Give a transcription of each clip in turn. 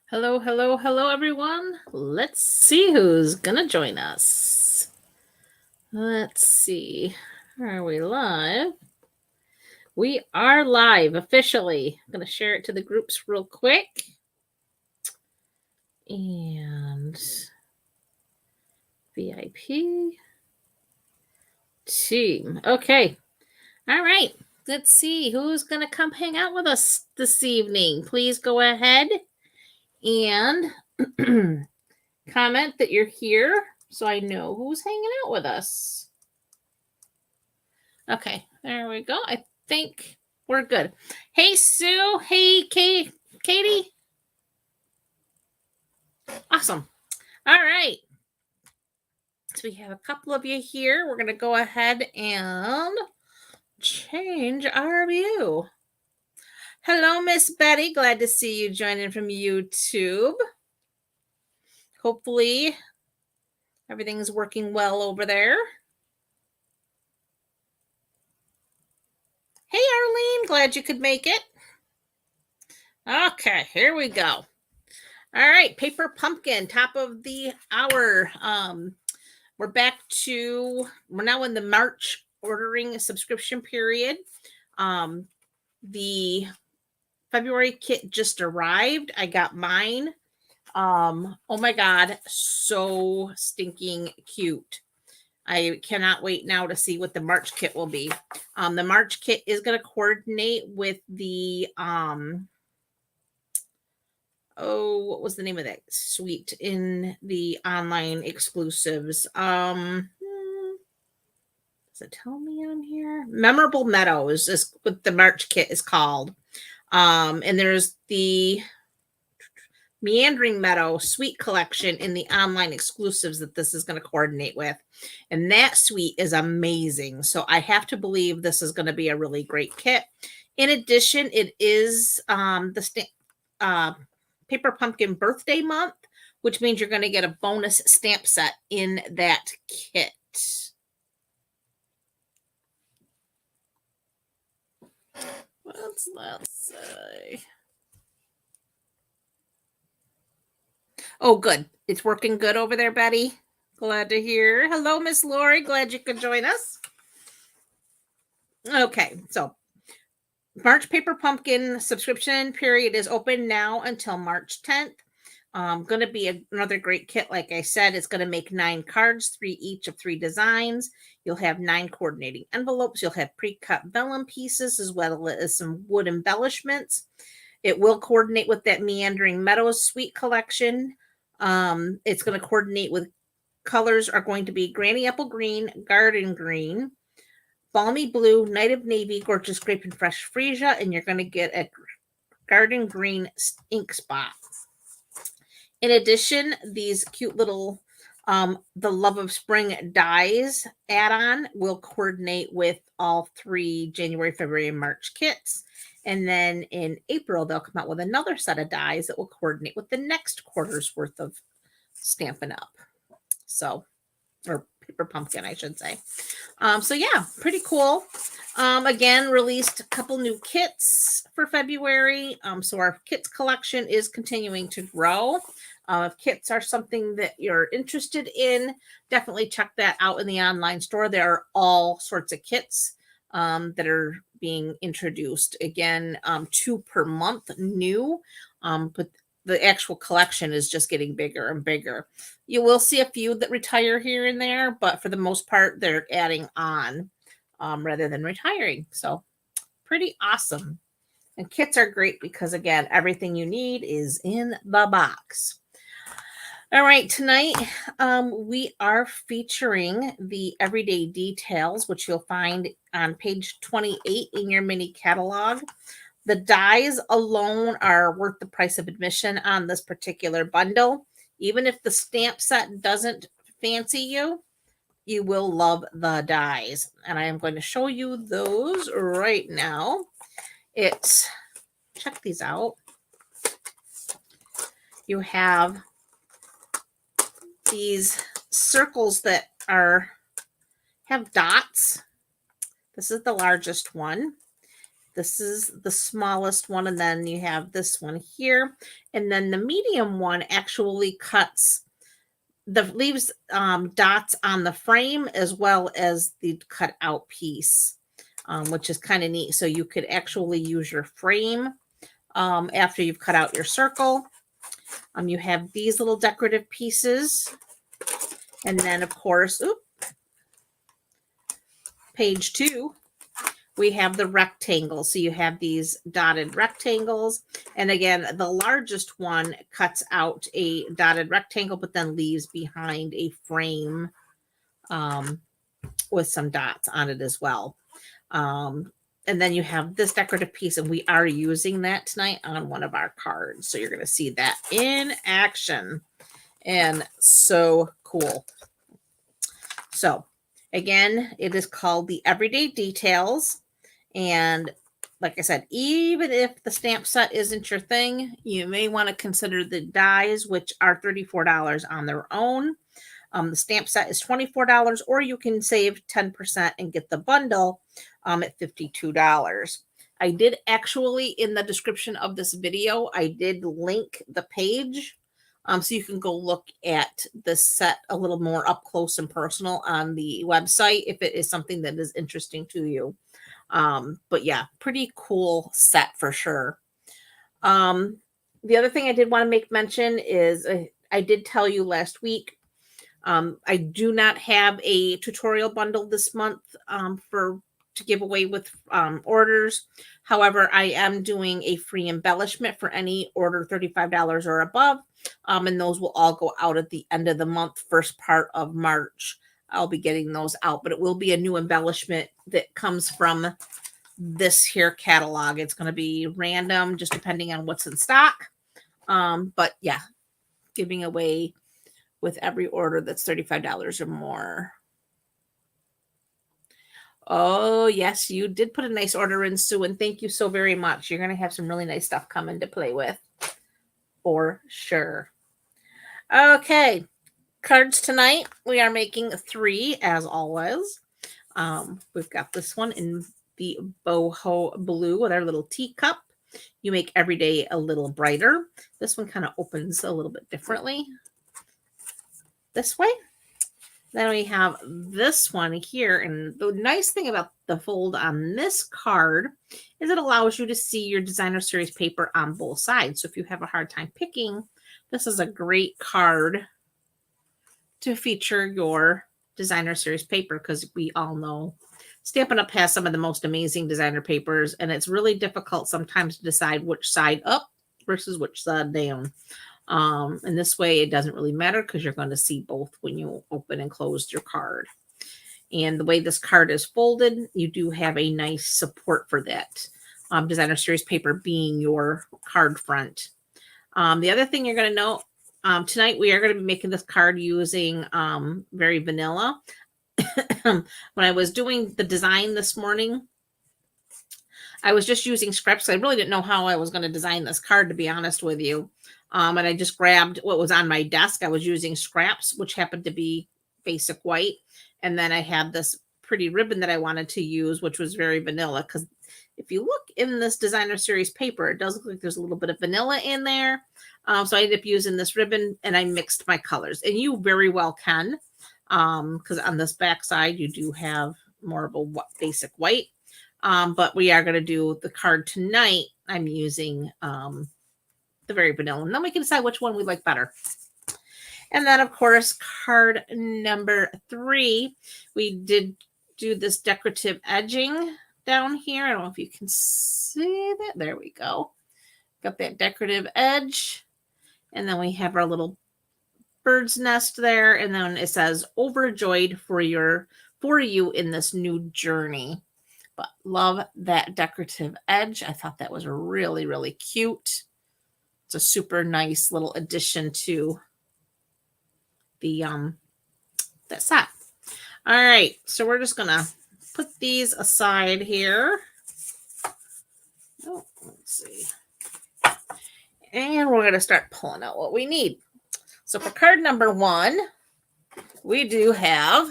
Hello, hello, hello, everyone. Let's see who's gonna join us. Let's see. Are we live? We are live officially. I'm gonna share it to the groups real quick. And VIP team. Okay. All right. Let's see who's gonna come hang out with us this evening. Please go ahead and comment that you're here so I know who's hanging out with us. Okay, there we go. I think we're good. Hey, Sue. Hey, Katie. Awesome. All right. So we have a couple of you here. We're going to go ahead and change our view. Hello, Miss Betty. Glad to see you joining from YouTube. Hopefully everything's working well over there. Hey, Arlene. Glad you could make it. Okay, here we go. All right, Paper Pumpkin, top of the hour. We're now in the March ordering subscription period. The February kit just arrived. I got mine. Oh my God, so stinking cute. I cannot wait now to see what the March kit will be. The March kit is going to coordinate with the, what was the name of that suite in the online exclusives? Does it tell me on here? Memorable Meadows is what the March kit is called. And there's the Meandering Meadow suite collection in the online exclusives that this is going to coordinate with. And that suite is amazing. So I have to believe this is going to be a really great kit. In addition, it is the Paper Pumpkin birthday month, which means you're going to get a bonus stamp set in that kit. Let's say. Oh, good. It's working good over there, Betty. Glad to hear. Hello, Miss Lori. Glad you could join us. Okay, so March Paper Pumpkin subscription period is open now until March 10th. Going to be another great kit. Like I said, it's going to make 9 cards, 3 each of 3 designs. You'll have 9 coordinating envelopes. You'll have pre-cut vellum pieces as well as some wood embellishments. It will coordinate with that Meandering Meadows suite collection. It's going to coordinate with colors are going to be Granny Apple Green, Garden Green, Balmy Blue, Night of Navy, Gorgeous Grape and Fresh Freesia, and you're going to get a Garden Green ink spot. In addition, these cute little the Love of Spring dies add-on will coordinate with all 3 January, February, and March kits. And then in April, they'll come out with another set of dies that will coordinate with the next quarter's worth of Stampin' Up. So, or Paper Pumpkin, I should say. So yeah, pretty cool. Again, released a couple new kits for February. So our kits collection is continuing to grow. If kits are something that you're interested in, definitely check that out in the online store. There are all sorts of kits that are being introduced. Again, 2 per month new, but the actual collection is just getting bigger and bigger. You will see a few that retire here and there, but for the most part, they're adding on rather than retiring. So pretty awesome. And kits are great because, again, everything you need is in the box. All right, tonight we are featuring the Everyday Details, which you'll find on page 28 in your mini catalog. The dies alone are worth the price of admission on this particular bundle. Even if the stamp set doesn't fancy you, you will love the dies. And I am going to show you those right now. Check these out. You have these circles that have dots. This is the largest one. This is the smallest one, and then you have this one here. And then the medium one actually leaves dots on the frame as well as the cut out piece, which is kind of neat. So you could actually use your frame after you've cut out your circle. You have these little decorative pieces. And then, of course, page 2, we have the rectangles. So you have these dotted rectangles. And again, the largest one cuts out a dotted rectangle, but then leaves behind a frame with some dots on it as well. And then you have this decorative piece, and we are using that tonight on one of our cards. So you're going to see that in action. And so cool. So again, it is called the Everyday Details. And like I said, even if the stamp set isn't your thing, you may want to consider the dies, which are $34 on their own. The stamp set is $24, or you can save 10% and get the bundle at $52. I did actually, in the description of this video, I did link the page. So you can go look at this set a little more up close and personal on the website if it is something that is interesting to you. But yeah, pretty cool set for sure. The other thing I did want to make mention is I did tell you last week, I do not have a tutorial bundle this month to give away with orders. However, I am doing a free embellishment for any order $35 or above. And those will all go out at the end of the month, first part of March. I'll be getting those out, but it will be a new embellishment that comes from this here catalog. It's going to be random, just depending on what's in stock. But yeah, giving away with every order that's $35 or more. Oh, yes, you did put a nice order in, Sue, and thank you so very much. You're going to have some really nice stuff coming to play with, for sure. Okay, cards tonight. We are making 3, as always. We've got this one in the boho blue with our little teacup. You make every day a little brighter. This one kind of opens a little bit differently this way. Then we have this one here. And the nice thing about the fold on this card is it allows you to see your designer series paper on both sides. So if you have a hard time picking, this is a great card to feature your designer series paper, because we all know Stampin' Up! Has some of the most amazing designer papers, and it's really difficult sometimes to decide which side up versus which side down. And this way it doesn't really matter, because you're going to see both when you open and close your card. And the way this card is folded, you do have a nice support for that designer series paper being your card front. The other thing you're going to know, tonight we are going to be making this card using Very Vanilla. When I was doing the design this morning, I was just using scraps. I really didn't know how I was going to design this card, to be honest with you. And I just grabbed what was on my desk. I was using scraps, which happened to be basic white. And then I had this pretty ribbon that I wanted to use, which was Very Vanilla. Because if you look in this designer series paper, it does look like there's a little bit of vanilla in there. So I ended up using this ribbon, and I mixed my colors. And you very well can, because on this back side, you do have more of a basic white. But we are going to do the card tonight. I'm using the Very Vanilla. And then we can decide which one we like better. And then, of course, card number 3, we did do this decorative edging down here. I don't know if you can see that. There we go. Got that decorative edge. And then we have our little bird's nest there. And then it says, overjoyed for you in this new journey. But love that decorative edge. I thought that was really, really cute. It's a super nice little addition to the that set. All right, so we're just gonna put these aside here. Oh, let's see. And we're gonna start pulling out what we need. So for card number 1, we do have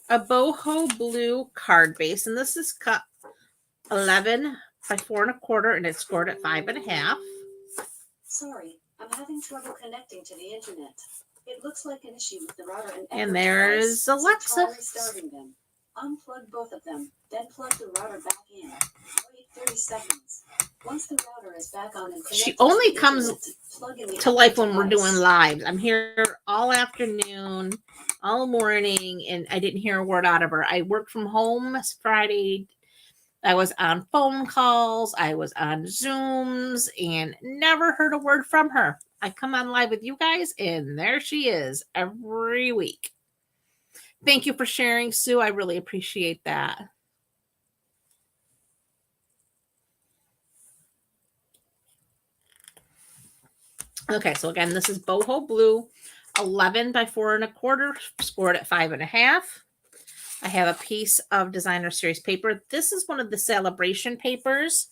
a boho blue card base, and this is cut 11 by 4 1/4, and it's scored at 5.5. Sorry, I'm having trouble connecting to the internet. It looks like an issue with the router and And there's Alexa. So try restarting them. Unplug both of them, then plug the router back in. Wait 30 seconds. Once the router is back on and connected, She only comes internet, to life when we're doing lives. I'm here all afternoon, all morning, and I didn't hear a word out of her. I worked from home Friday. I was on phone calls, I was on Zooms, and never heard a word from her. I come on live with you guys, and there she is every week. Thank you for sharing, Sue. I really appreciate that. Okay, so again, this is Boho Blue, 11 by 4 1/4, scored at 5.5. I have a piece of designer series paper. This is one of the Saleabration papers.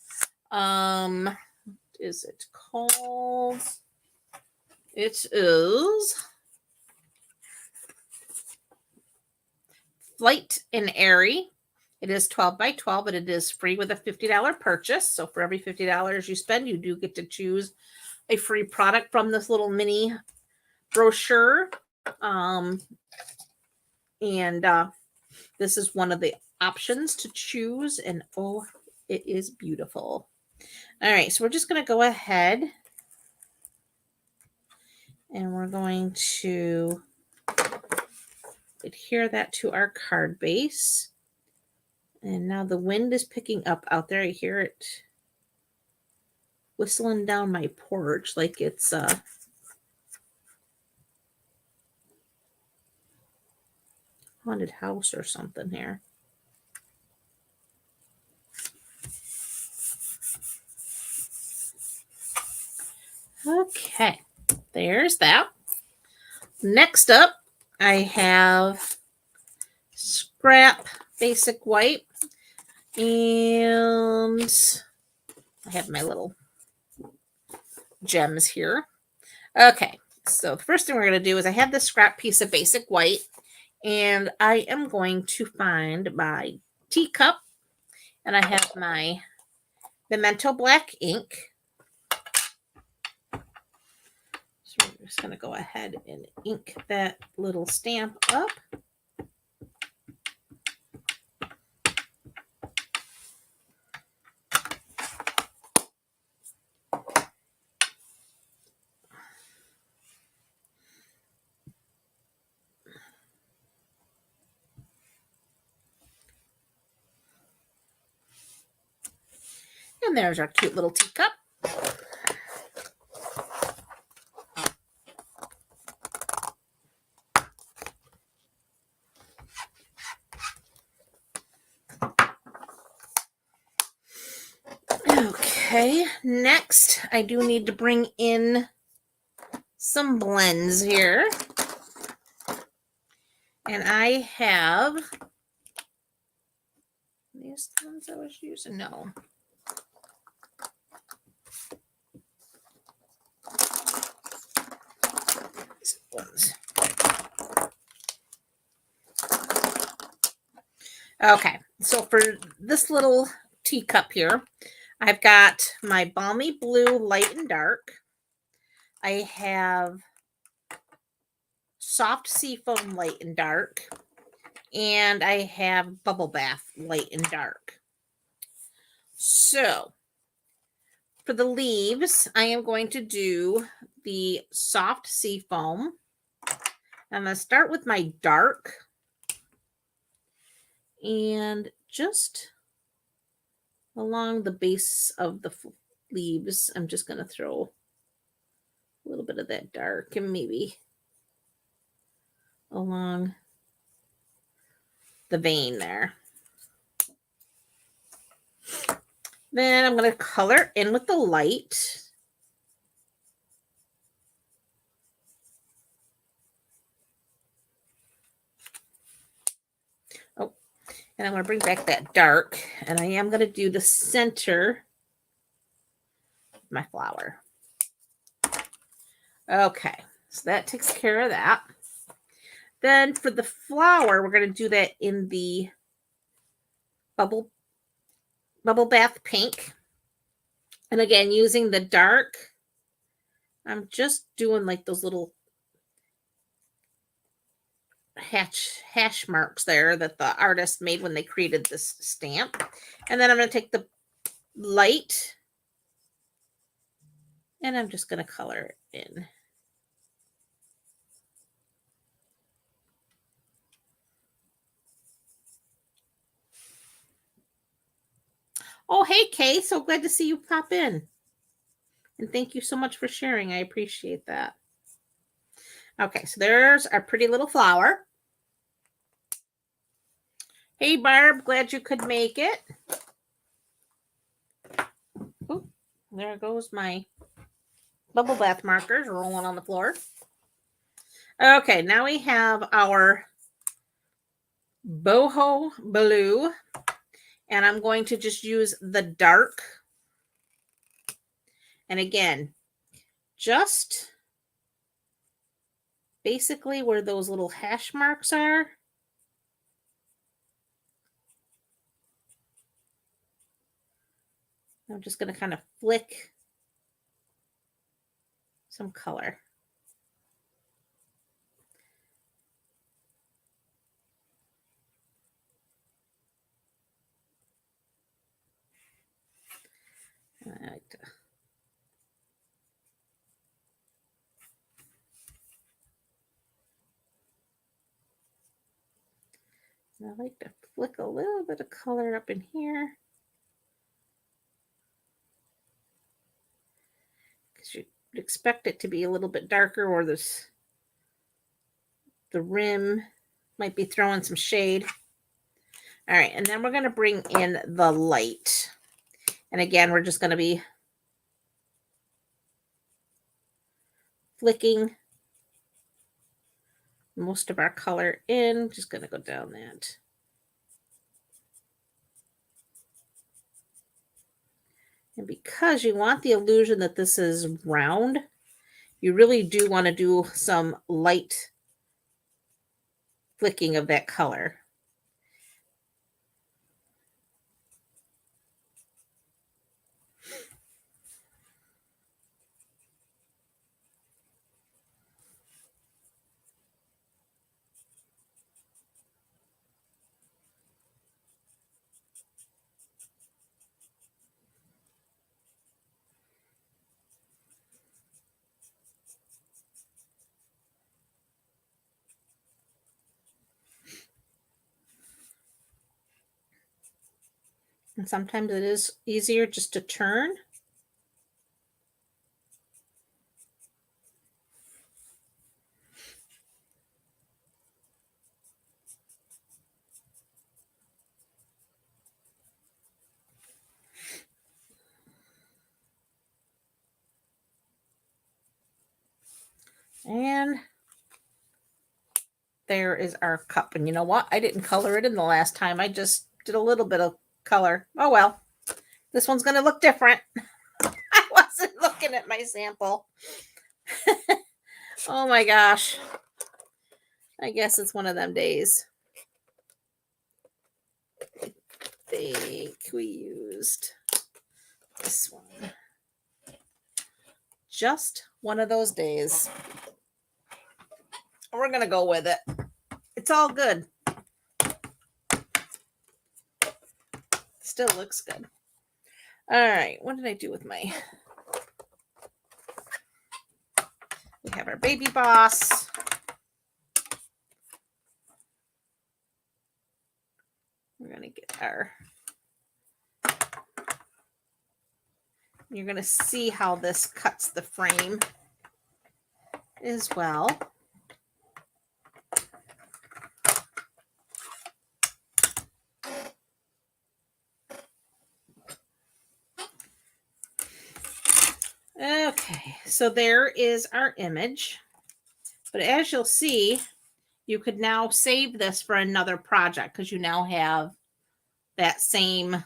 Is it called? It is Flight and Airy. It is 12 by 12, but it is free with a $50 purchase. So for every $50 you spend, you do get to choose a free product from this little mini brochure. This is one of the options to choose, and oh, it is beautiful. All right, so we're just going to go ahead and we're going to adhere that to our card base. And now the wind is picking up out there. I hear it whistling down my porch like it's haunted house or something here. Okay, there's that. Next up, I have scrap basic white, and I have my little gems here. Okay, so the first thing we're going to do is I have this scrap piece of basic white, and I am going to find my teacup, and I have my Memento black ink. So we're just going to go ahead and ink that little stamp up. And there's our cute little teacup. Okay, next I do need to bring in some blends here. And I have these ones I was using. No. These ones. Okay, so for this little teacup here, I've got my Balmy Blue Light and Dark. I have Soft Seafoam Light and Dark. And I have Bubble Bath Light and Dark. So for the leaves, I am going to do the Soft Seafoam. I'm going to start with my dark. And just along the base of the leaves, I'm just going to throw a little bit of that dark and maybe along the vein there. Then I'm going to color in with the light. Oh, and I'm going to bring back that dark, and I am going to do the center of my flower. Okay, so that takes care of that. Then for the flower, we're going to do that in the Bubble Bubble Bath Pink. And again, using the dark, I'm just doing like those little hash marks there that the artist made when they created this stamp. And then I'm going to take the light and I'm just going to color it in. Oh, hey, Kay. So glad to see you pop in. And thank you so much for sharing. I appreciate that. Okay, so there's our pretty little flower. Hey, Barb. Glad you could make it. Ooh, there goes my bubble bath markers rolling on the floor. Okay, now we have our boho blue. And I'm going to just use the dark. And again, just basically where those little hash marks are. I'm just going to kind of flick some color. I like to flick a little bit of color up in here. Because you would expect it to be a little bit darker, or the rim might be throwing some shade. All right, and then we're going to bring in the light. And again, we're just going to be flicking most of our color in. Just going to go down that. And because you want the illusion that this is round, you really do want to do some light flicking of that color. And sometimes it is easier just to turn. And there is our cup. And you know what? I didn't color it in the last time. I just did a little bit of color. Oh, well. This one's going to look different. I wasn't looking at my sample. Oh, my gosh. I guess it's one of them days. I think we used this one. Just one of those days. We're going to go with it. It's all good. Still looks good. All right. What did I do with my... We have our baby boss. We're going to get our... You're going to see how this cuts the frame as well. Okay, so there is our image. But as you'll see, you could now save this for another project because you now have that same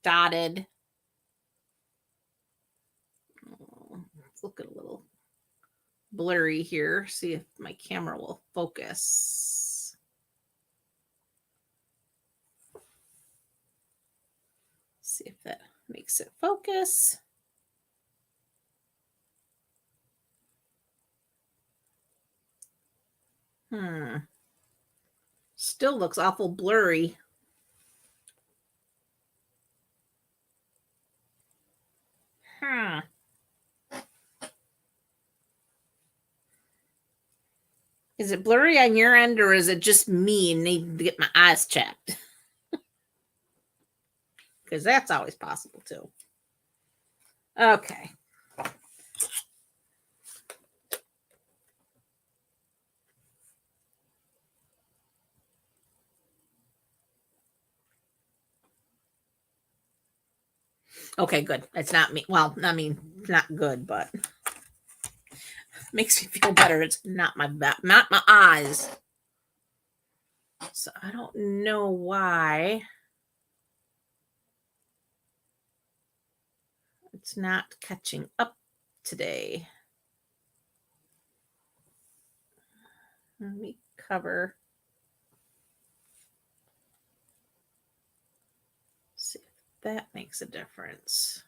dotted. Let's look at a little blurry here. See if my camera will focus. See if that makes it focus. Still looks awful blurry. Is it blurry on your end, or is it just me and need to get my eyes checked? Because that's always possible too. Okay. Okay, good. It's not me. Well, I mean, not good, but makes me feel better. It's not my eyes. So I don't know why it's not catching up today. Let me cover. See if that makes a difference.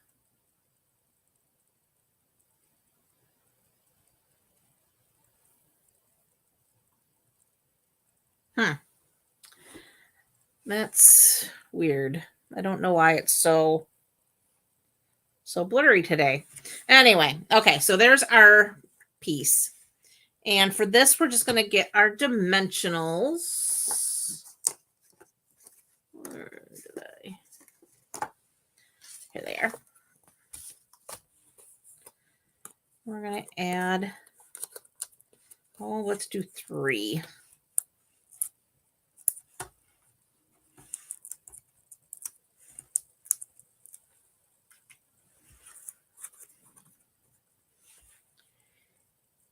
That's weird. I don't know why it's so blurry today. Anyway, okay, so there's our piece. And for this, we're just going to get our dimensionals. Where did I? Here they are. We're going to add, let's do 3.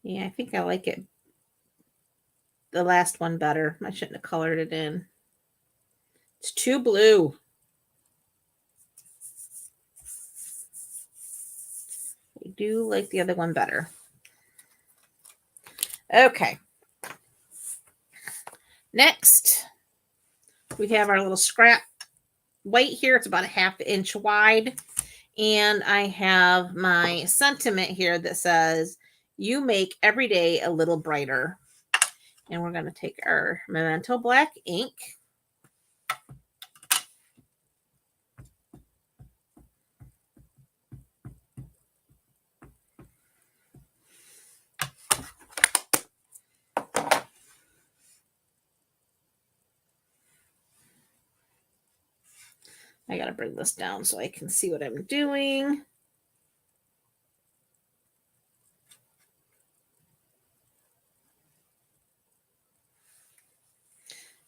Yeah, I think I like it, the last one, better. I shouldn't have colored it in. It's too blue. I do like the other one better. Okay. Next, we have our little scrap white here. It's about a 1/2 inch wide. And I have my sentiment here that says, you make every day a little brighter. And we're going to take our Memento black ink. I got to bring this down so I can see what I'm doing.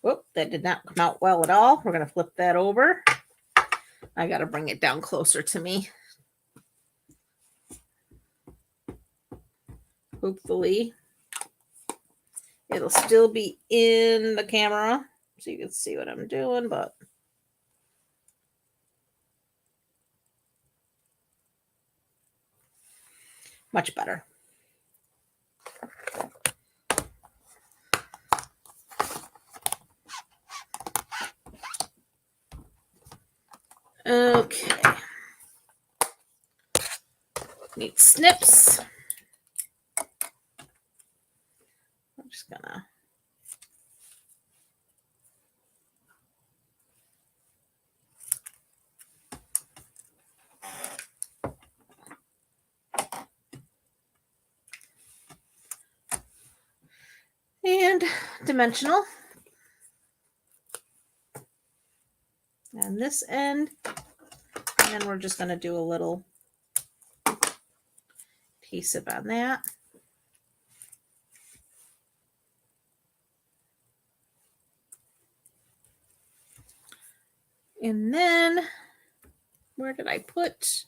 Whoop, that did not come out well at all. We're going to flip that over. I got to bring it down closer to me. Hopefully, it'll still be in the camera so you can see what I'm doing, but much better. Okay. Need snips. I'm just gonna and dimensional. And this end. And we're just going to do a little adhesive on that. And then, where did I put?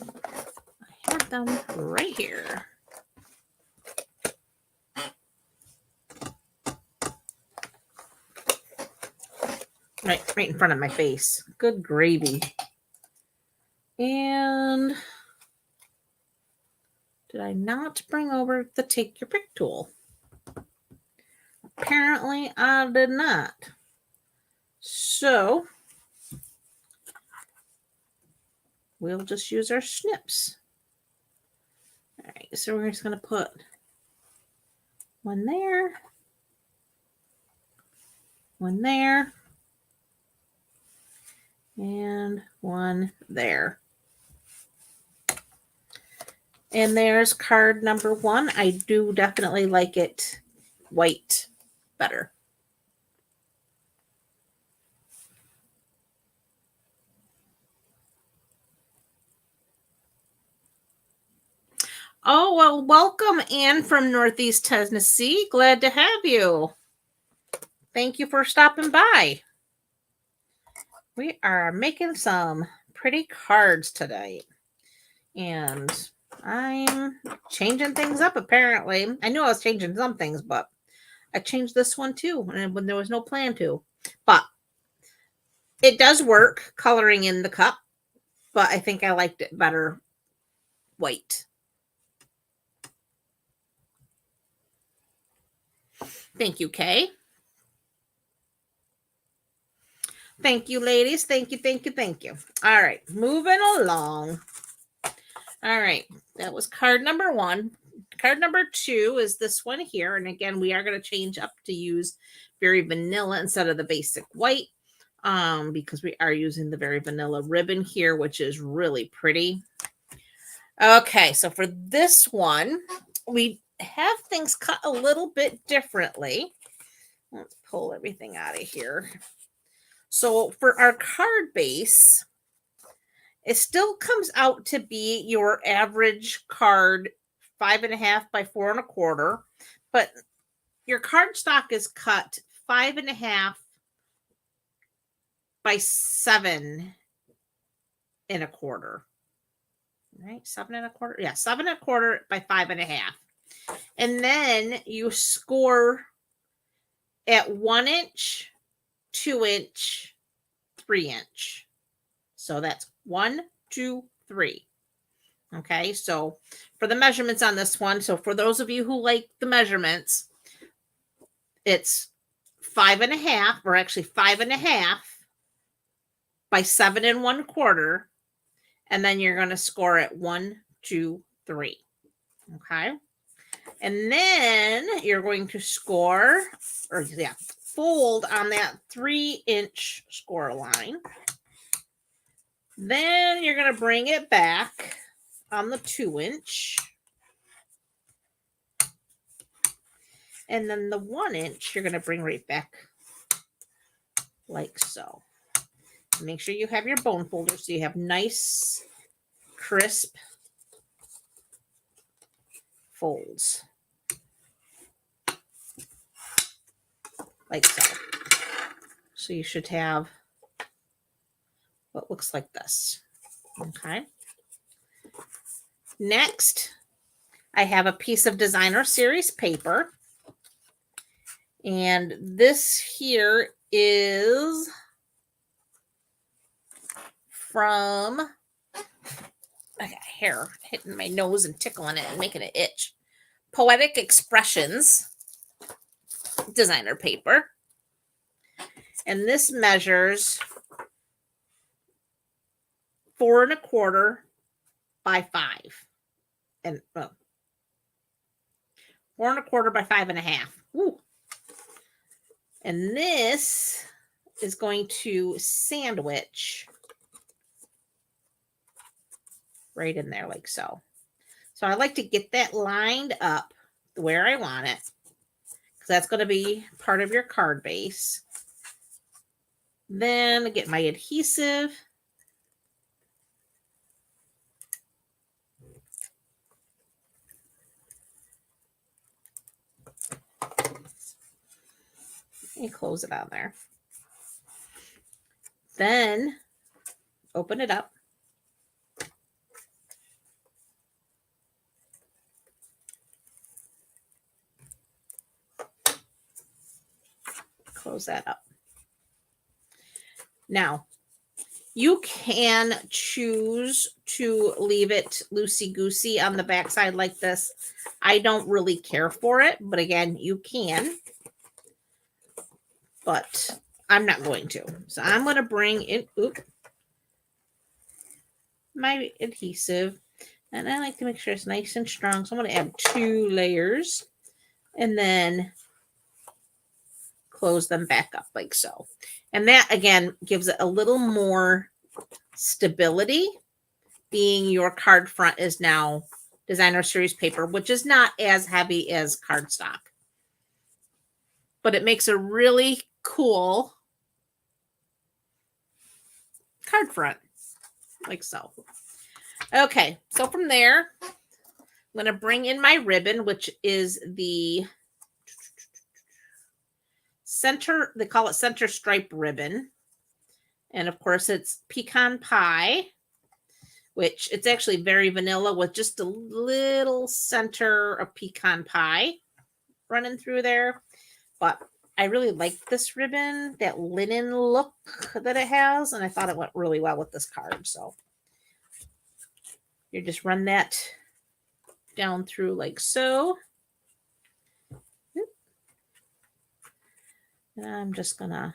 I have them right here. Right in front of my face. Good gravy. And did I not bring over the Take Your Pick tool? Apparently, I did not. So we'll just use our snips. All right, so we're just going to put one there, one there, and one there. And there's card number 1. I do definitely like it white better. Oh, well, welcome, Anne from Northeast Tennessee. Glad to have you. Thank you for stopping by. We are making some pretty cards today. And I'm changing things up, apparently. I knew I was changing some things, but I changed this one too, and when there was no plan to. But it does work coloring in the cup, but I think I liked it better white. Thank you, Kay. Thank you, ladies. Thank you, thank you, thank you. All right, moving along. All right, that was card number 1. Card number 2 is this one here. And again, we are going to change up to use very vanilla instead of the basic white because we are using the very vanilla ribbon here, which is really pretty. Okay, so for this one, we have things cut a little bit differently. Let's pull everything out of here. So for our card base, it still comes out to be your average card, 5.5 by 4 1/4, but your card stock is cut 5.5 by 7 1/4. Right, 7 1/4. Yeah, 7 1/4 by 5.5. And then you score at 1 inch, 2 inch, 3 inch. So that's 1, 2, 3. Okay, so for the measurements on this one, so for those of you who like the measurements, it's 5.5, or actually 5.5 by 7 1/4, and then you're going to score at 1, 2, 3. Okay, and then you're going to score, or yeah, fold on that 3 inch score line. Then you're going to bring it back on the 2 inch. And then the 1 inch, you're going to bring right back like so. Make sure you have your bone folder so you have nice, crisp folds. Like so. So you should have what looks like this. Okay. Next, I have a piece of Designer Series paper. And this here is from, I got hair hitting my nose and tickling it and making it itch. Poetic Expressions designer paper. And this measures 4 1/4 by 5. And 4 1/4 by 5.5. Woo. And this is going to sandwich right in there like so. So I like to get that lined up where I want it, because that's going to be part of your card base. Then get my adhesive. And close it on there. Then open it up. Close that up. Now, you can choose to leave it loosey-goosey on the backside like this. I don't really care for it, but again, you can. But I'm not going to. So I'm going to bring in my adhesive. And I like to make sure it's nice and strong. So I'm going to add 2 layers and then close them back up like so. And that, again, gives it a little more stability, being your card front is now designer series paper, which is not as heavy as cardstock. But it makes a really cool card front, like so. Okay, so from there, I'm going to bring in my ribbon, which is the center, they call it center stripe ribbon. And of course, it's pecan pie, which it's actually very vanilla with just a little center of pecan pie running through there. But I really like this ribbon, that linen look that it has, and I thought it went really well with this card. So you just run that down through like so. And I'm just gonna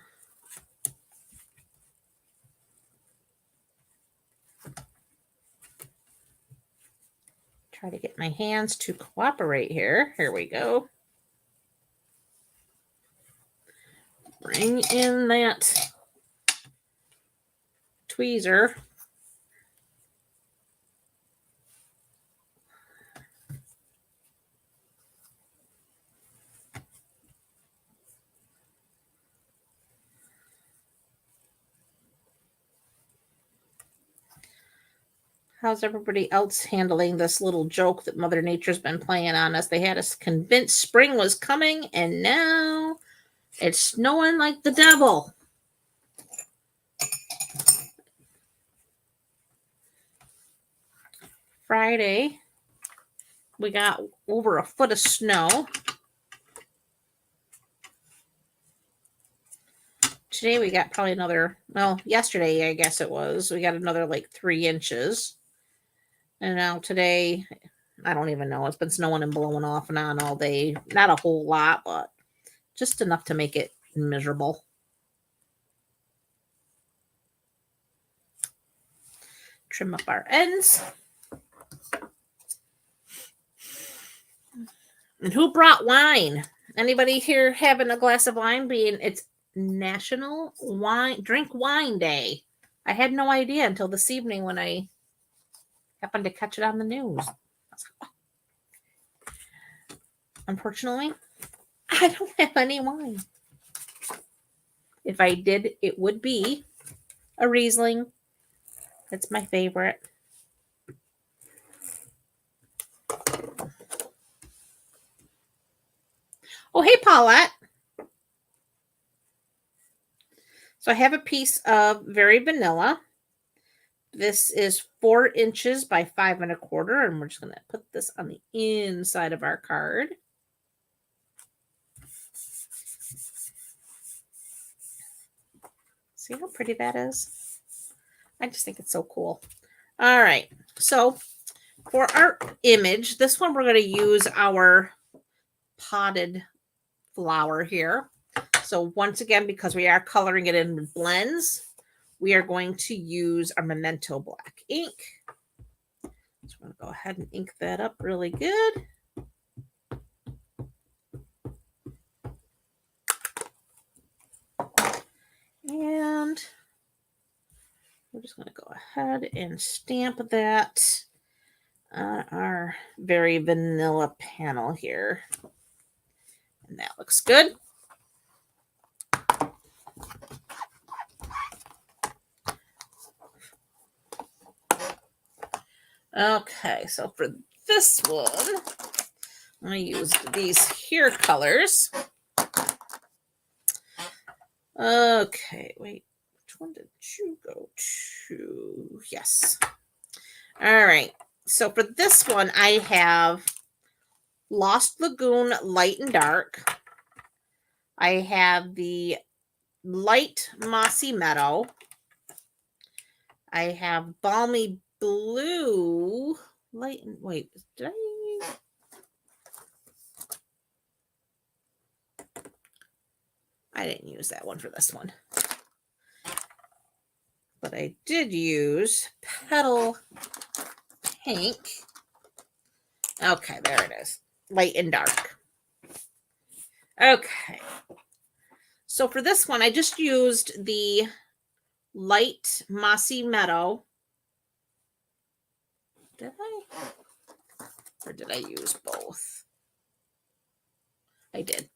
try to get my hands to cooperate here. Here we go. Bring in that tweezer. How's everybody else handling this little joke that Mother Nature's been playing on us? They had us convinced spring was coming, and now it's snowing like the devil. Friday, we got over a foot of snow. Today we got probably another, well, yesterday I guess it was, we got another like 3 inches. And now today, I don't even know. It's been snowing and blowing off and on all day. Not a whole lot, but just enough to make it miserable. Trim up our ends. And who brought wine? Anybody here having a glass of wine? Being it's National Drink Wine Day. I had no idea until this evening when I happened to catch it on the news. Unfortunately, I don't have any wine. If I did, it would be a Riesling. That's my favorite. Oh, hey, Paulette. So I have a piece of Very Vanilla. This is 4 inches by 5 1/4, and we're just going to put this on the inside of our card. See how pretty that is? I just think it's so cool. All right, so for our image, this one we're going to use our potted flower here. So once again, because we are coloring it in with blends, we are going to use our Memento black ink. So I'm going to go ahead and ink that up really good. And we're just going to go ahead and stamp that on our Very Vanilla panel here. And that looks good. Okay, so for this one, I'm going to use these here colors. Okay, wait, which one did you go to? Yes. All right, so for this one, I have Lost Lagoon Light and Dark. I have the Light Mossy Meadow. I have Balmy Blue. Light and wait, did I didn't use that one for this one. But I did use Petal Pink. Okay, there it is. Light and dark. Okay. So for this one, I just used the light Mossy Meadow. Did I? Or did I use both? I did.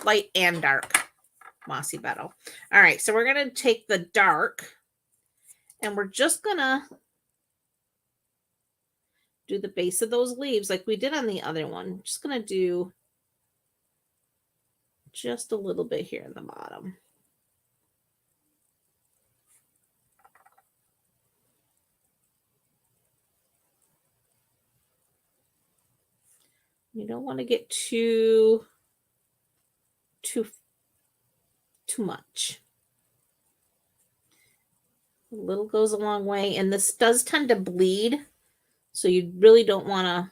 Light and dark Mossy Meadow. All right, so we're going to take the dark and we're just going to do the base of those leaves like we did on the other one. Just going to do just a little bit here in the bottom. You don't want to get too much. A little goes a long way, and this does tend to bleed, so you really don't want to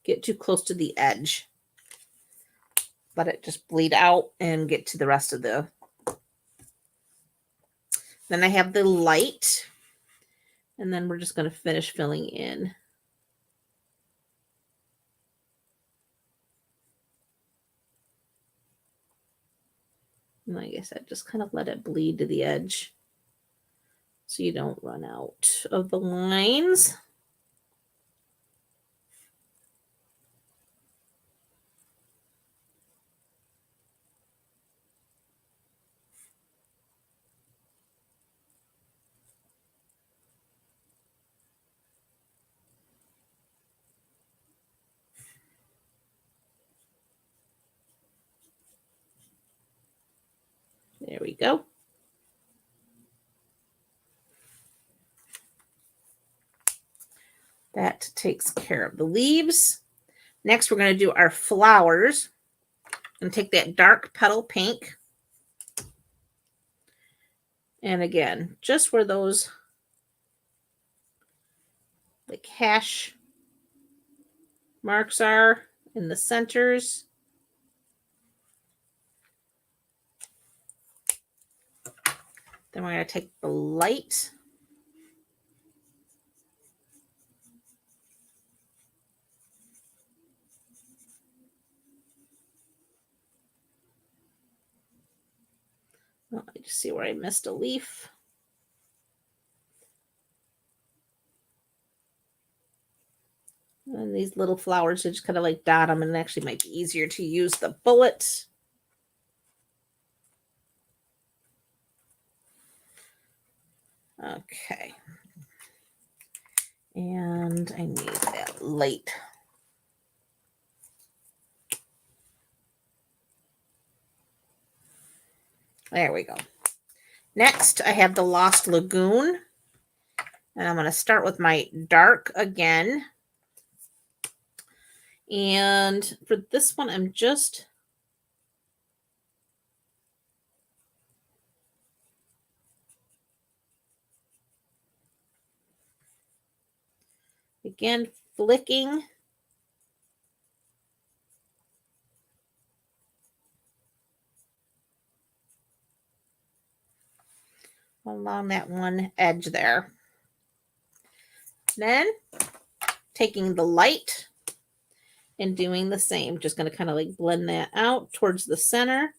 get too close to the edge. Let it just bleed out and get to the rest of the. Then I have the light, and then we're just going to finish filling in. And like I said, just kind of let it bleed to the edge so you don't run out of the lines. There we go. That takes care of the leaves. Next, we're going to do our flowers. And take that dark petal pink. And again, just where those like hash marks are in the centers. Then we're going to take the light. Oh, I just see where I missed a leaf. And these little flowers, I just kind of like dot them, and it actually might be easier to use the bullet. Okay. And I need that light. There we go. Next, I have the Lost Lagoon. And I'm going to start with my dark again. And for this one, I'm just again flicking along that one edge there. Then taking the light and doing the same, just going to kind of like blend that out towards the center.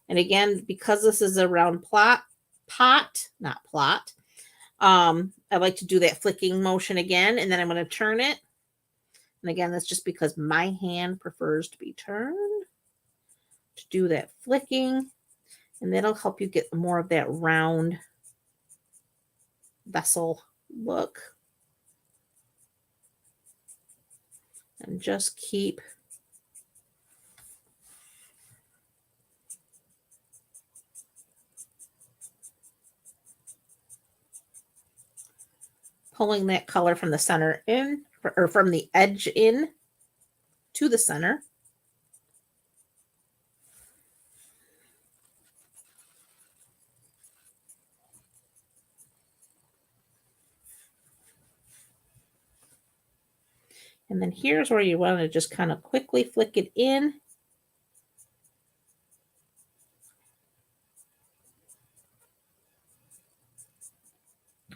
And again, because this is a round pot, not plot, I like to do that flicking motion again, and then I'm going to turn it. And again, that's just because my hand prefers to be turned to do that flicking, and that'll help you get more of that round vessel look. And just keep pulling that color from the center in, or from the edge in to the center. And then here's where you want to just kind of quickly flick it in.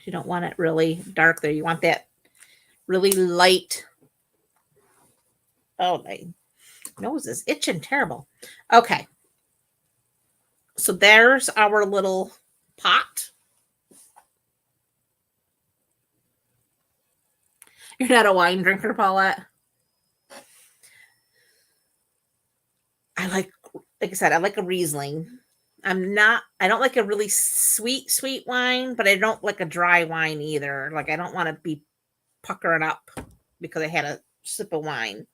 You don't want it really dark there. You want that really light. Oh, my nose is itching terrible. Okay. So there's our little pot. You're not a wine drinker, Paulette? Like I said, I like a Riesling. I don't like a really sweet wine, but I don't like a dry wine either. Like I don't want to be puckering up because I had a sip of wine.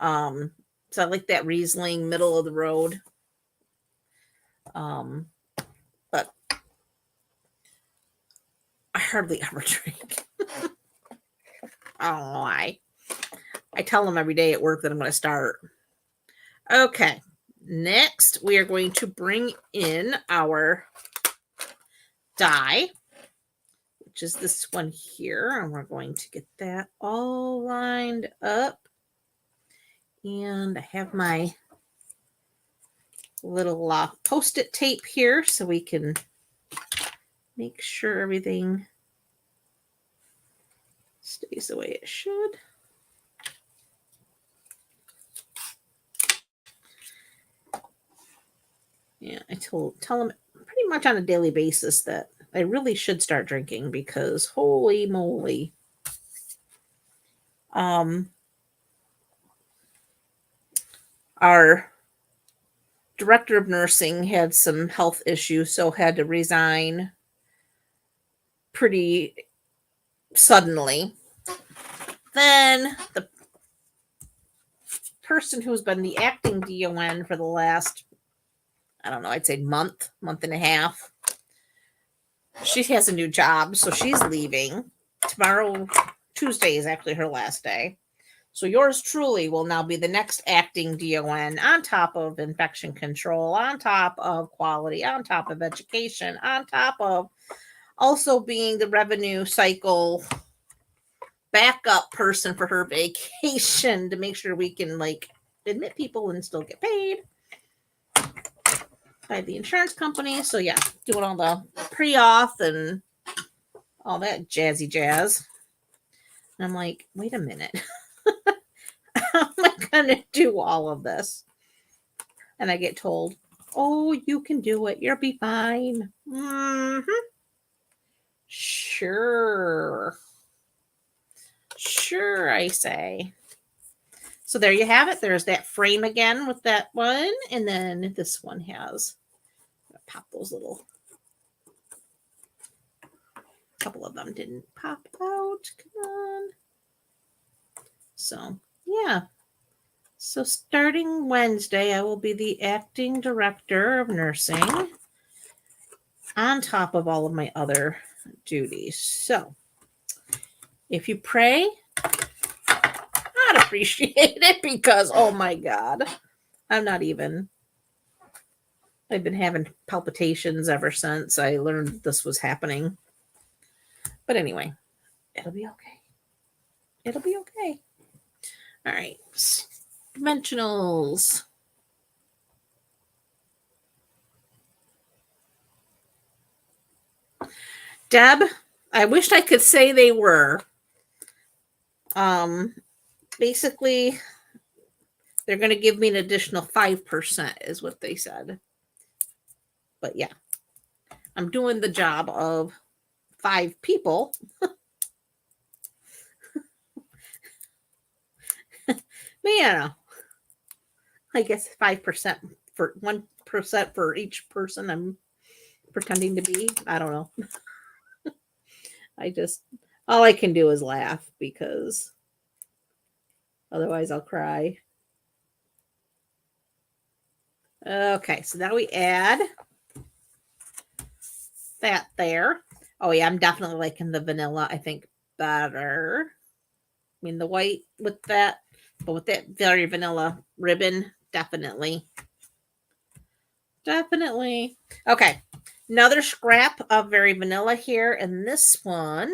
So I like that Riesling middle of the road. But I hardly ever drink. I don't know why. I tell them every day at work that I'm going to start. Okay. Next, we are going to bring in our die, which is this one here. And we're going to get that all lined up. And I have my little Post-it tape here so we can make sure everything stays the way it should. Yeah, I tell them pretty much on a daily basis that I really should start drinking because holy moly. Our director of nursing had some health issues, so had to resign pretty suddenly. Then the person who's been the acting DON for the last, I don't know, I'd say month and a half, she has a new job, so she's leaving. Tomorrow, Tuesday, is actually her last day. So yours truly will now be the next acting DON on top of infection control, on top of quality, on top of education, on top of also being the revenue cycle backup person for her vacation to make sure we can like admit people and still get paid by the insurance company. So yeah, doing all the pre-auth and all that jazzy jazz. And I'm like, wait a minute. How am I going to do all of this? And I get told, oh, you can do it. You'll be fine. Sure. Sure, I say. So there you have it. There's that frame again with that one. And then this one has, pop those little, couple of them didn't pop out. Come on. So, yeah. So starting Wednesday, I will be the acting director of nursing on top of all of my other duties. So if you pray, I'd appreciate it because, oh my God, I've been having palpitations ever since I learned this was happening. But anyway, it'll be okay. It'll be okay. All right. Dimensionals. Deb, I wished I could say they were. Basically, they're going to give me an additional 5% is what they said. But yeah, I'm doing the job of 5 people. Man, I guess 5% for 1% for each person I'm pretending to be. I don't know. All I can do is laugh because otherwise I'll cry. Okay, so now we add that there. Oh yeah, I'm definitely liking the vanilla, I think, better. I mean, the white with that, but with that very vanilla ribbon, definitely. Definitely. Okay, another scrap of very vanilla here, and this one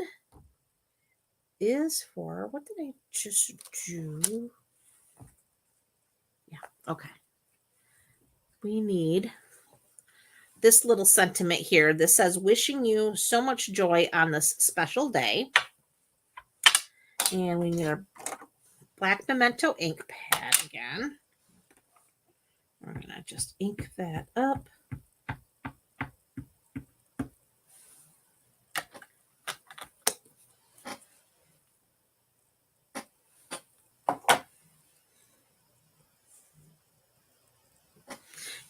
is for, what did I just do? Yeah, okay. We need this little sentiment here. This says, wishing you so much joy on this special day. And we need our black memento ink pad again. We're going to just ink that up.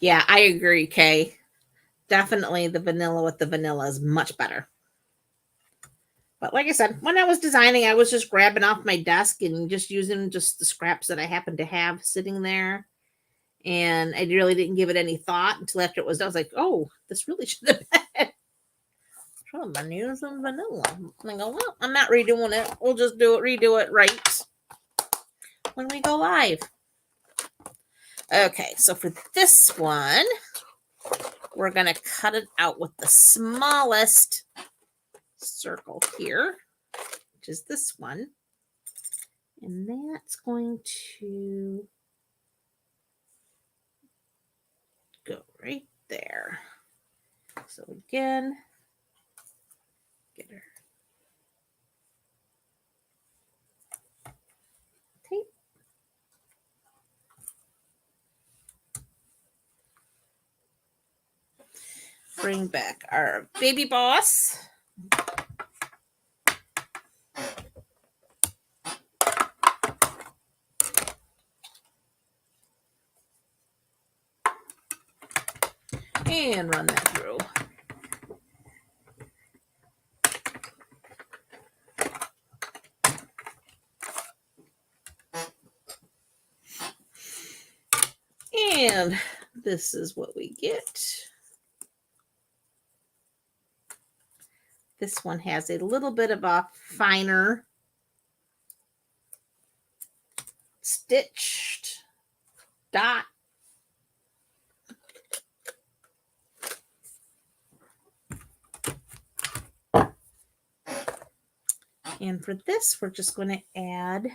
Yeah, I agree, Kay. Definitely the vanilla with the vanilla is much better. But like I said, when I was designing, I was just grabbing off my desk and just using just the scraps that I happened to have sitting there. And I really didn't give it any thought until after it was done. I was like, oh, this really should have been vanilla and vanilla. And I go, well, I'm not redoing it. We'll just redo it right when we go live. Okay, so for this one, we're going to cut it out with the smallest circle here, which is this one. And that's going to go right there. So again, get her tape. Bring back our baby boss. And run that through. And this is what we get. This one has a little bit of a finer stitched dot. And for this, we're just going to add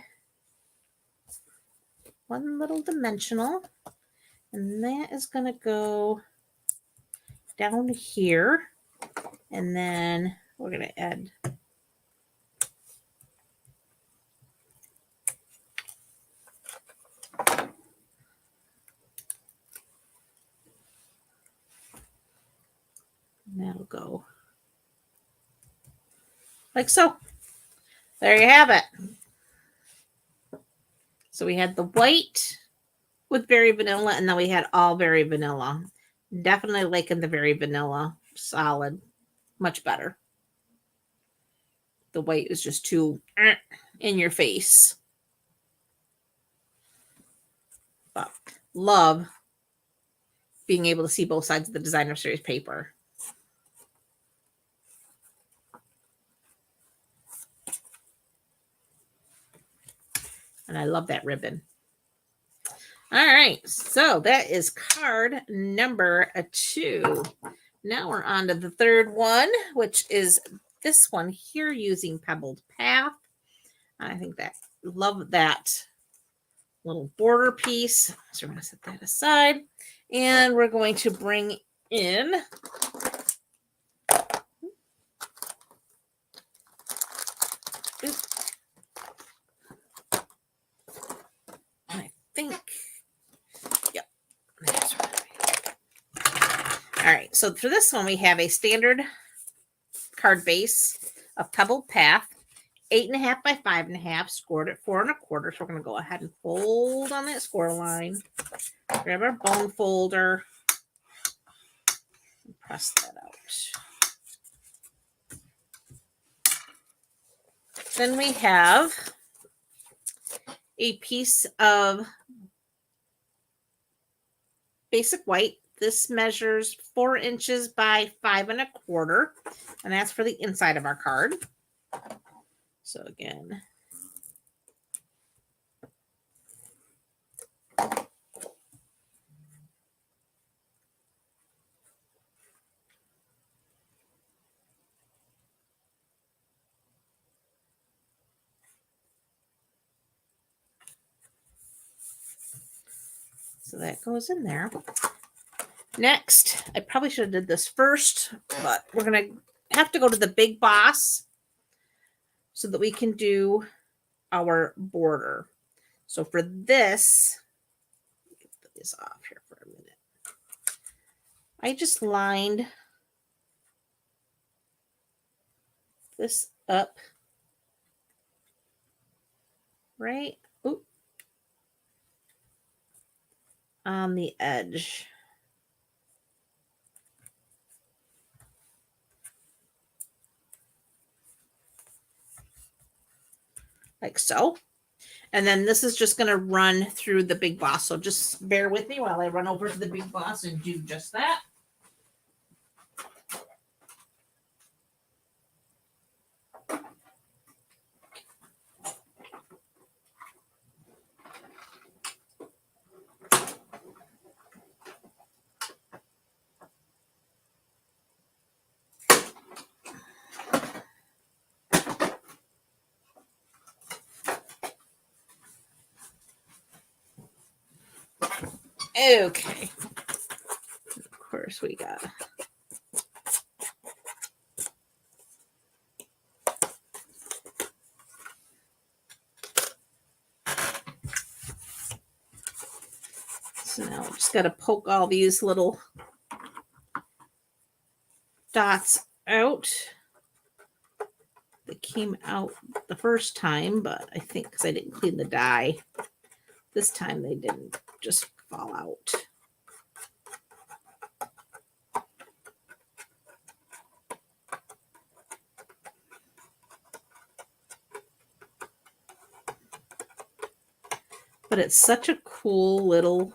one little dimensional, and that is going to go down here, and then we're going to add that'll go like so. There you have it. So we had the white with very vanilla, and then we had all very vanilla. Definitely liking the very vanilla solid much better. The white is just too in your face. But love being able to see both sides of the designer series paper. And I love that ribbon. All right, so that is card number 2. Now we're on to the third one, which is this one here using Pebbled Path. I think that love that little border piece. So we're going to set that aside, and we're going to bring in I think, yep. All right, so for this one, we have a standard card base of Pebbled Path, 8.5 by 5.5, scored at 4 1/4. So we're going to go ahead and fold on that score line. Grab our bone folder and press that out. Then we have a piece of basic white. This measures 4 inches by 5 1/4, and that's for the inside of our card. So again, so that goes in there. Next, I probably should have did this first, but we're going to have to go to the Big Boss so that we can do our border. So for this, put this off here for a minute. I just lined this up right on the edge. Like so. And then this is just going to run through the Big Boss. So just bear with me while I run over to the Big Boss and do just that. Okay. Of course we got. So now we just got to poke all these little dots out. They came out the first time, but I think because I didn't clean the die, this time they didn't just fall out. But it's such a cool little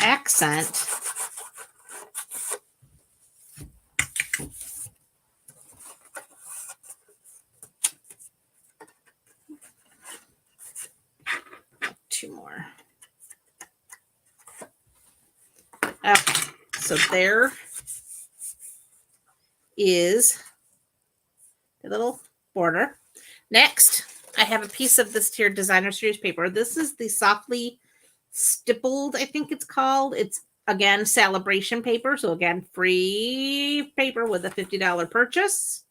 accent. Two more. Okay, so there is the little border. Next, I have a piece of this here designer series paper. This is the softly stippled, I think it's called. It's again Saleabration paper. So again, free paper with a $50 purchase.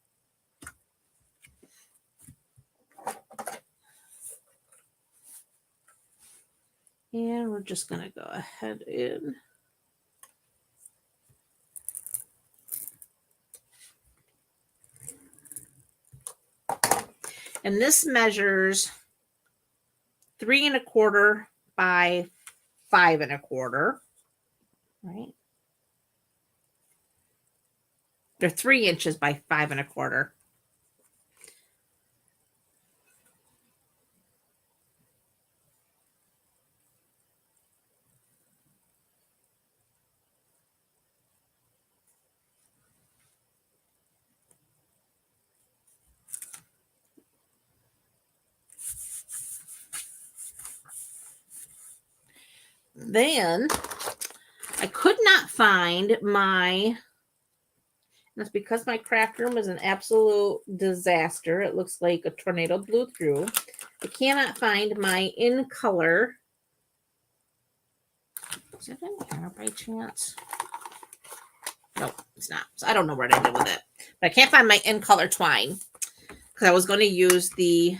And we're just going to go ahead and this measures 3 1/4 by 5 1/4, right? They're 3 inches by 5 1/4. Then I could not find my, that's because my craft room is an absolute disaster. It looks like a tornado blew through. I cannot find my in color. Is it in here by chance? No, it's not. So I don't know what I did with it. But I can't find my in color twine because I was going to use the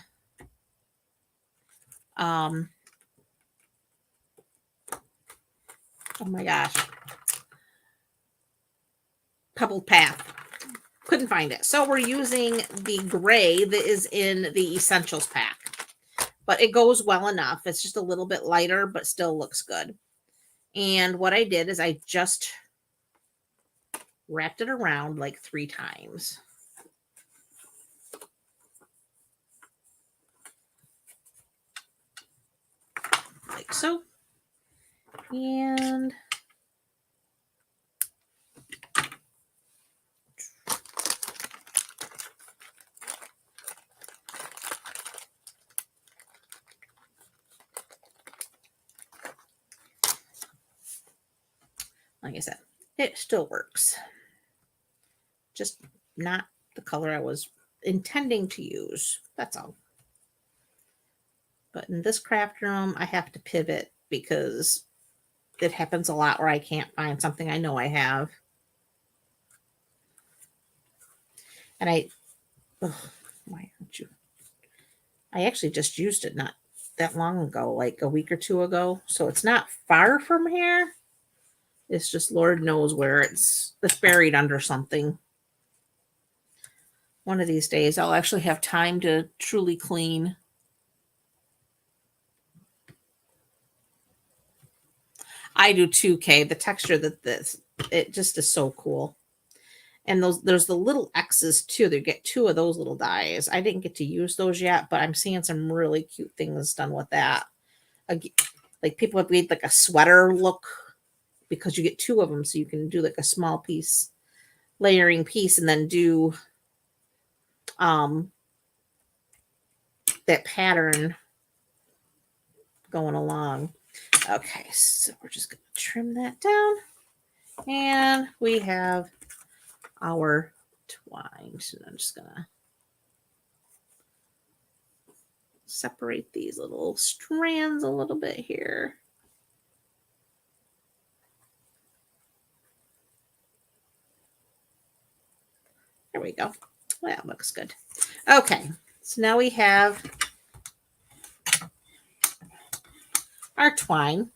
oh my gosh, Pebbled Path. Couldn't find it. So we're using the gray that is in the Essentials pack. But it goes well enough. It's just a little bit lighter, but still looks good. And what I did is I just wrapped it around like 3 times. Like so. And like I said, it still works. Just not the color I was intending to use. That's all. But in this craft room, I have to pivot because it happens a lot where I can't find something I know I have. And ugh, why aren't you? I actually just used it not that long ago, like a week or two ago. So it's not far from here. It's just Lord knows where it's buried under something. One of these days I'll actually have time to truly clean. I do too, Kay. The texture that it just is so cool. And there's the little X's too. They get 2 of those little dies. I didn't get to use those yet, but I'm seeing some really cute things done with that. Like people have made like a sweater look because you get 2 of them, so you can do like a small piece, layering piece, and then do that pattern going along. Okay, so we're just going to trim that down. And we have our twine. So I'm just going to separate these little strands a little bit here. There we go. Well, that looks good. Okay, so now we have our twine.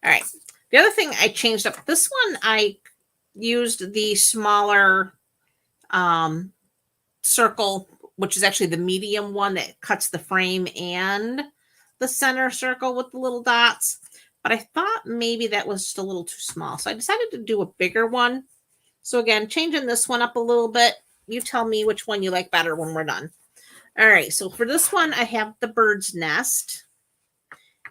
All right. The other thing I changed up, this one I used the smaller circle, which is actually the medium one that cuts the frame and the center circle with the little dots. But I thought maybe that was just a little too small. So I decided to do a bigger one. So again, changing this one up a little bit. You tell me which one you like better when we're done. All right, so for this one, I have the bird's nest.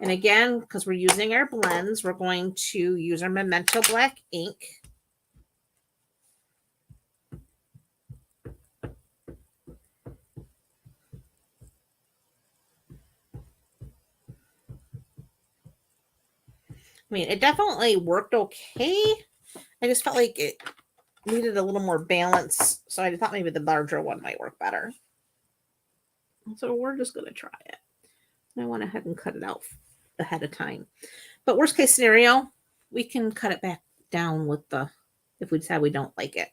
And again, because we're using our blends, we're going to use our Memento Black ink. I mean, it definitely worked okay. I just felt like it needed a little more balance. So I thought maybe the larger one might work better. So we're just going to try it. I went ahead and cut it out ahead of time. But worst case scenario, we can cut it back down with if we decide we don't like it.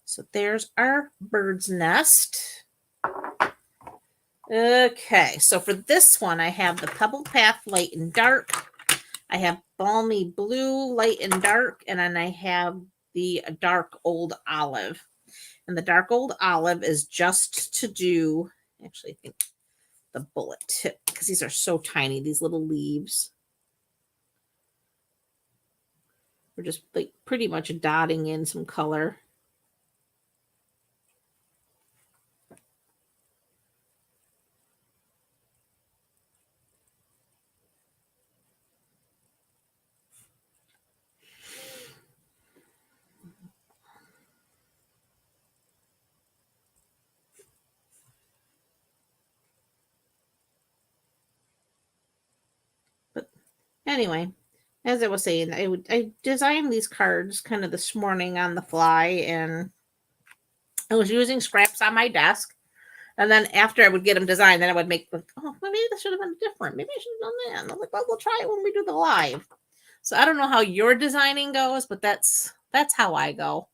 So there's our bird's nest. Okay, so for this one, I have the Pebble Path Light and Dark. I have Balmy Blue Light and Dark, and then I have the Dark Old Olive. And the Dark Old Olive is just to do, actually, I think the bullet tip, because these are so tiny, these little leaves. We're just like pretty much dotting in some color. But anyway, as I was saying, I designed these cards kind of this morning on the fly, and I was using scraps on my desk. And then after I would get them designed, then I would make like, oh, well, maybe this should have been different. Maybe I should have done that. And I'm like, well, we'll try it when we do the live. So I don't know how your designing goes, but that's how I go.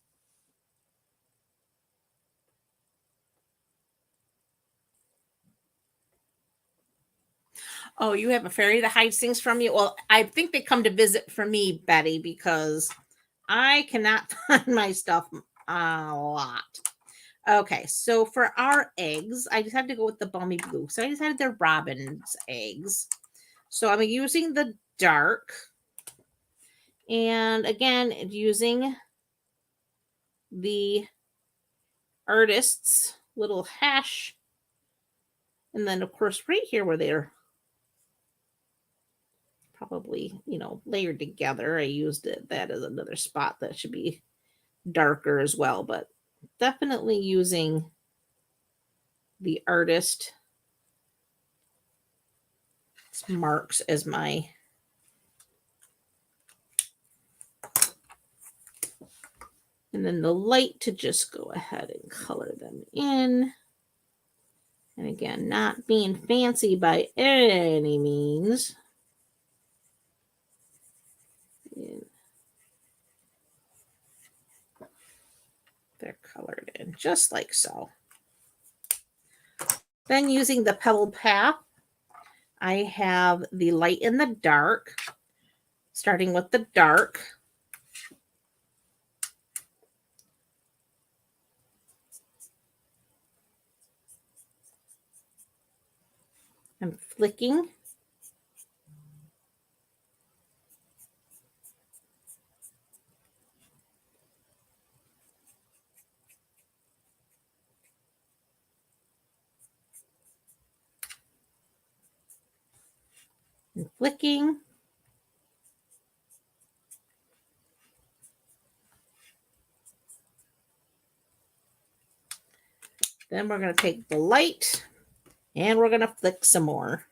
Oh, you have a fairy that hides things from you? Well, I think they come to visit for me, Betty, because I cannot find my stuff a lot. Okay, so for our eggs, I decided to go with the Balmy Blue. So I decided they're Robin's eggs. So I'm using the dark. And again, using the artist's little hash. And then, of course, right here where they're probably, layered together, I used that as another spot that should be darker as well. But definitely using the artist marks as my and then the light to just go ahead and color them in. And again, not being fancy by any means. They're colored in just like so. Then using the Pebble Path, I have the light and the dark, starting with the dark. I'm flicking. And flicking. Then we're going to take the light and we're going to flick some more.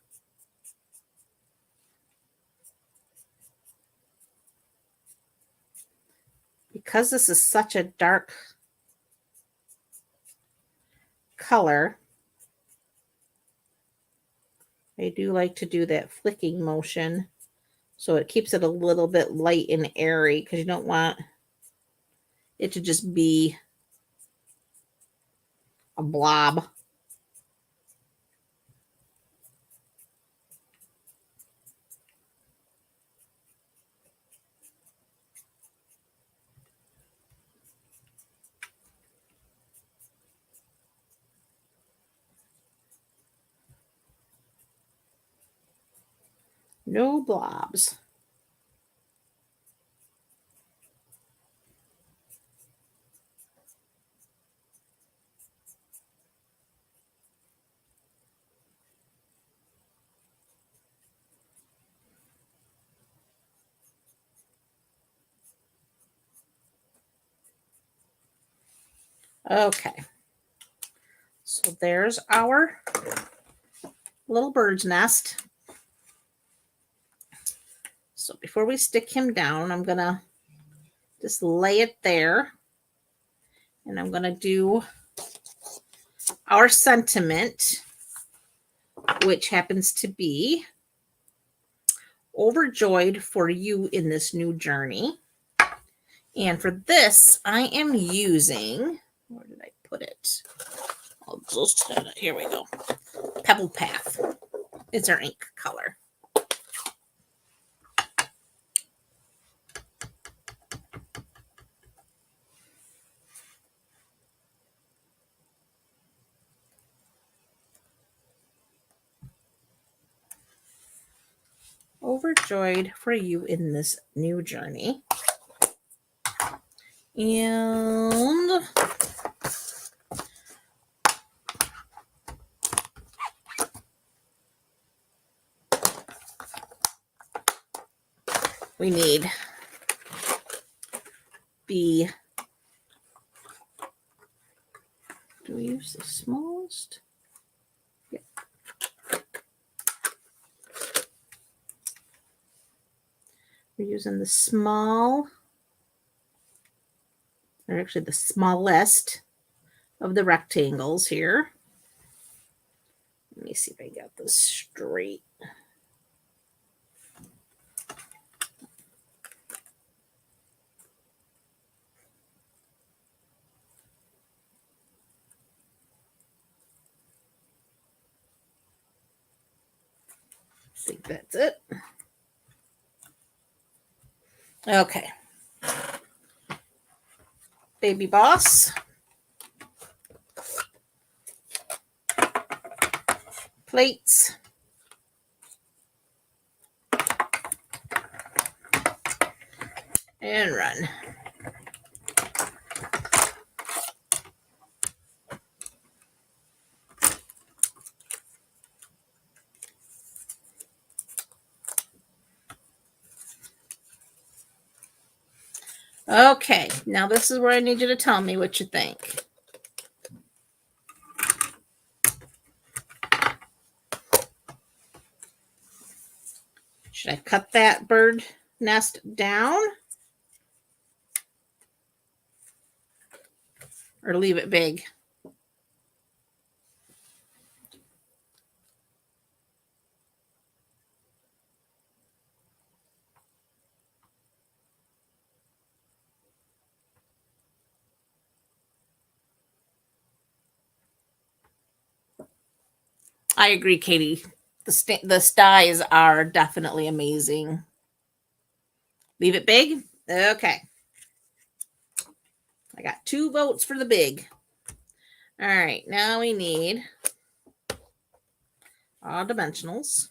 Because this is such a dark color, I do like to do that flicking motion so it keeps it a little bit light and airy, because you don't want it to just be a blob. No blobs. Okay. So there's our little bird's nest. So before we stick him down, I'm going to just lay it there. And I'm going to do our sentiment, which happens to be overjoyed for you in this new journey. And for this, I am using, where did I put it? I'll just, here we go. Pebble Path is our ink color. Overjoyed for you in this new journey. And we need the, do we use the smallest? Yeah. We're using the small, or actually the smallest of the rectangles here. Let me see if I got this straight. I think that's it. Okay. Baby Boss. Plates. And run. Okay, now this is where I need you to tell me what you think. Should I cut that bird nest down or leave it big? I agree, Katie. The styes are definitely amazing. Leave it big? Okay. I got 2 votes for the big. All right, now we need all dimensionals.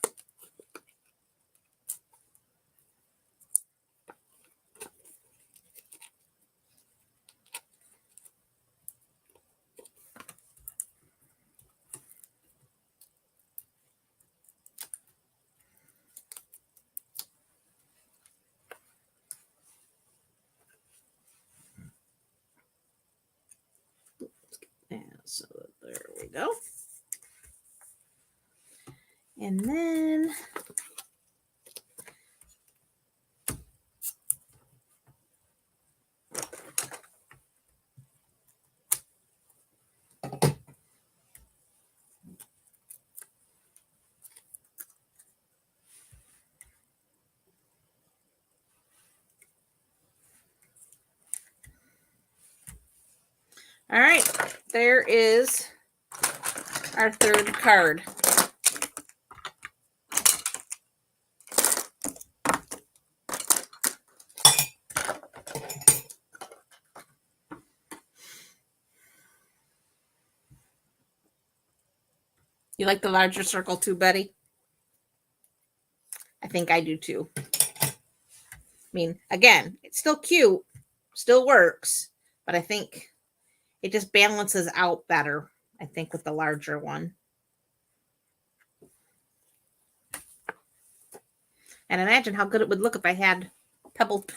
Yeah, so there we go. And then all right, there is our 3rd card. You like the larger circle too, Betty? I think I do too. I mean, again, it's still cute, still works, but I think it just balances out better, I think, with the larger one. And imagine how good it would look if I had pebbled.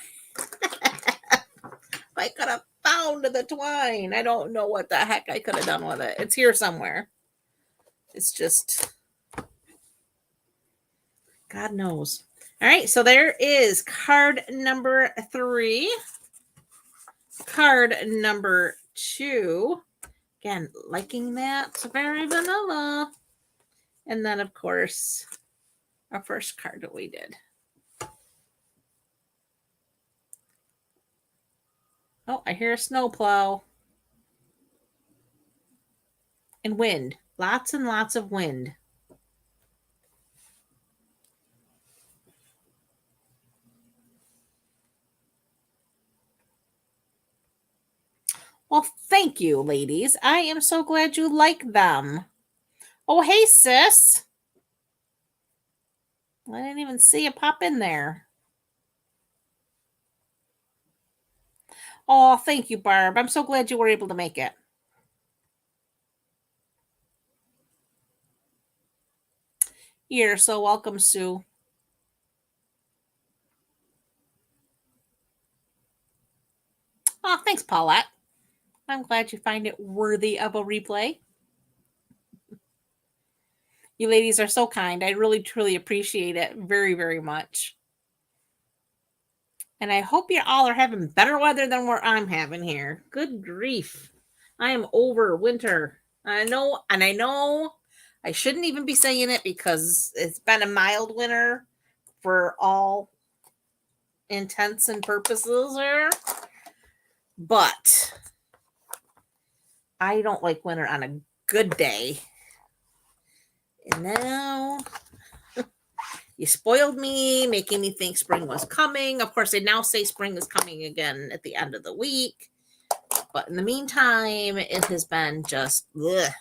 I could have found the twine. I don't know what the heck I could have done with it. It's here somewhere. It's just, God knows. All right, so there is card number 3. Card number 2. Again, liking that. Very vanilla. And then, of course, our first card that we did. Oh, I hear a snowplow. And wind. Lots and lots of wind. Well, thank you, ladies. I am so glad you like them. Oh, hey, sis. I didn't even see it pop in there. Oh, thank you, Barb. I'm so glad you were able to make it. You're so welcome, Sue. Oh, thanks, Paulette. I'm glad you find it worthy of a replay. You ladies are so kind. I really, truly appreciate it very, very much. And I hope you all are having better weather than what I'm having here. Good grief. I am over winter. I know I shouldn't even be saying it because it's been a mild winter for all intents and purposes here. But I don't like winter on a good day. And now you spoiled me, making me think spring was coming. Of course, they now say spring is coming again at the end of the week. But in the meantime, it has been just, ugh.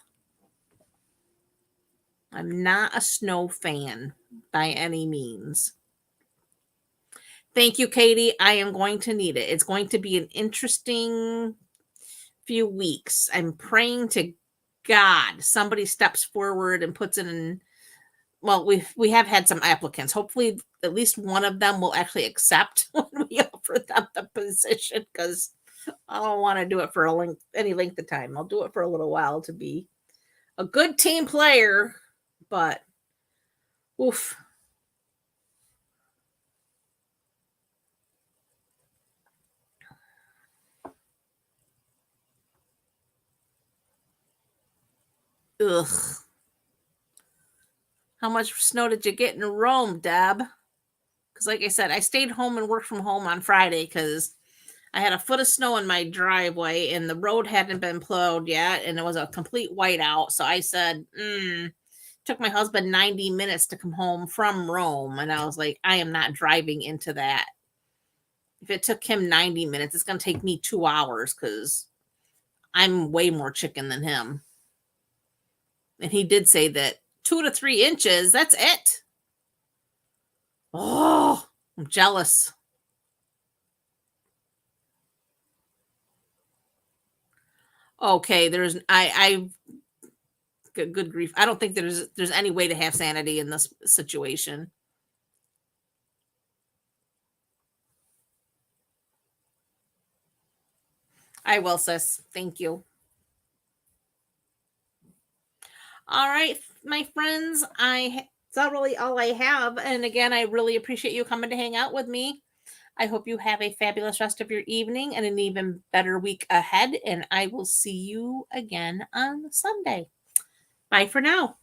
I'm not a snow fan by any means. Thank you, Katie. I am going to need it. It's going to be an interesting few weeks. I'm praying to God somebody steps forward and puts it in. Well, we have had some applicants. Hopefully, at least one of them will actually accept when we offer them the position, because I don't want to do it for any length of time. I'll do it for a little while to be a good team player, but oof. Ugh. How much snow did you get in Rome, Deb? Because like I said, I stayed home and worked from home on Friday because I had a foot of snow in my driveway and the road hadn't been plowed yet and it was a complete whiteout. So I said, took my husband 90 minutes to come home from Rome. And I was like, I am not driving into that. If it took him 90 minutes, it's going to take me 2 hours because I'm way more chicken than him. And he did say that 2 to 3 inches, that's it. Oh, I'm jealous. Okay, I good grief. I don't think there's any way to have sanity in this situation. I will, sis. Thank you. All right, my friends, that's really all I have. And again, I really appreciate you coming to hang out with me. I hope you have a fabulous rest of your evening and an even better week ahead. And I will see you again on Sunday. Bye for now.